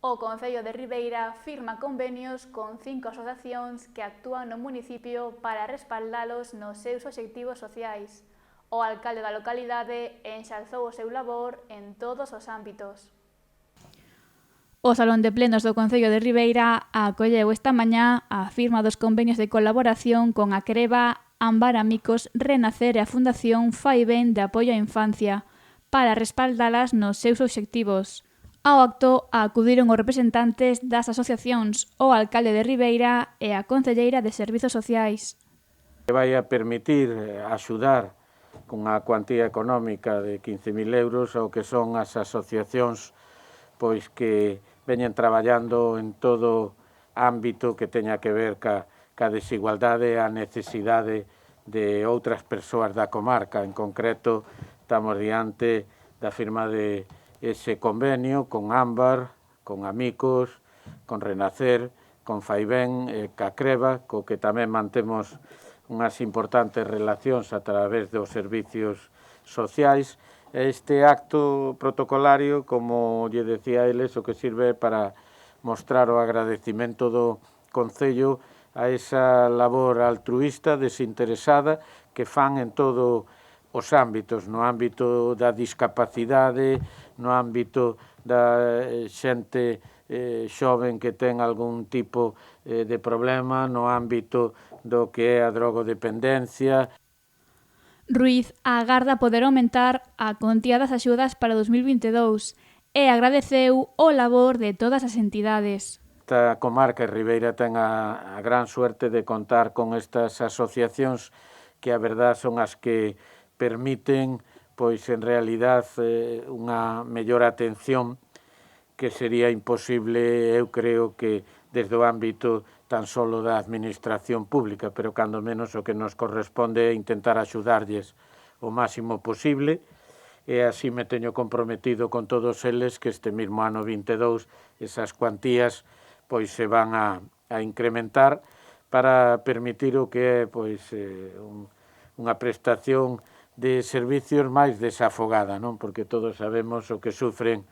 O Concello de Ribeira firma convenios con 5 asociacións que actúan no municipio para respaldalos nos seus obxectivos sociais. O alcalde da localidade enxalzou o seu labor en todos os ámbitos. O Salón de Plenos do Concello de Ribeira acolleu esta mañá a firma dos convenios de colaboración con a Creva, Ámbar Amigos, Renacer e a Fundación Fai Ben de Apoio á Infancia para respaldalas nos seus obxectivos. Ao acto acudiron os representantes das asociacións, o alcalde de Ribeira e a concelleira de Servizos Sociais. Vai a permitir axudar cunha cuantía económica de 15.000 euros ao que son as asociacións pois que veñen traballando en todo ámbito que teña que ver ca desigualdade e a necesidade de outras persoas da comarca. En concreto, estamos diante da firma de ese convenio con Ámbar, con Amigos, con Renacer, con Fai Ben e ca Creva, co que tamén mantemos unhas importantes relacións a través dos servicios sociais. Este acto protocolario, como lle decía eles, o que sirve para mostrar o agradecimento do Concello a esa labor altruísta, desinteresada, que fan en todo os ámbitos, no ámbito da discapacidade, no ámbito da xente xoven que ten algún tipo de problema, no ámbito do que é a drogodependencia. Ruiz agarda poder aumentar a contía das axudas para 2022 e agradeceu o labor de todas as entidades. Esta comarca Ribeira ten a gran suerte de contar con estas asociacións que a verdad son as que permiten, pois en realidad, unha mellor atención que sería imposible, eu creo que desde o ámbito tan solo da administración pública, pero cando menos o que nos corresponde é intentar axudarlles o máximo posible, e así me teño comprometido con todos eles que este mesmo ano 22 esas cuantías pois se van a incrementar para permitir o que é pois unha prestación de servicios máis desafogada, non? Porque todos sabemos o que sufren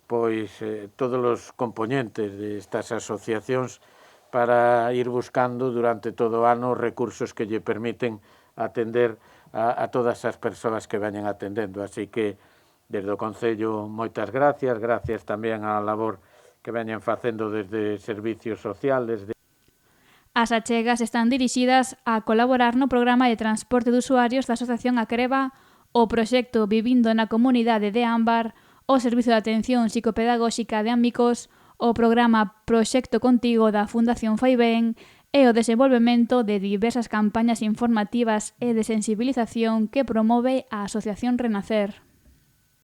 pois todos os componentes destas asociacións para ir buscando durante todo o ano recursos que lle permiten atender a todas as persoas que veñen atendendo. Así que, desde o Concello, moitas gracias, gracias tamén á labor que veñen facendo desde Servicios Sociales. As achegas están dirixidas a colaborar no programa de transporte de usuarios da Asociación A Creva, o proxecto Vivindo na Comunidade de Ámbar, o Servicio de Atención Psicopedagóxica de Amigos, o programa Proxecto Contigo da Fundación Fai Ben e o desenvolvemento de diversas campañas informativas e de sensibilización que promove a Asociación Renacer.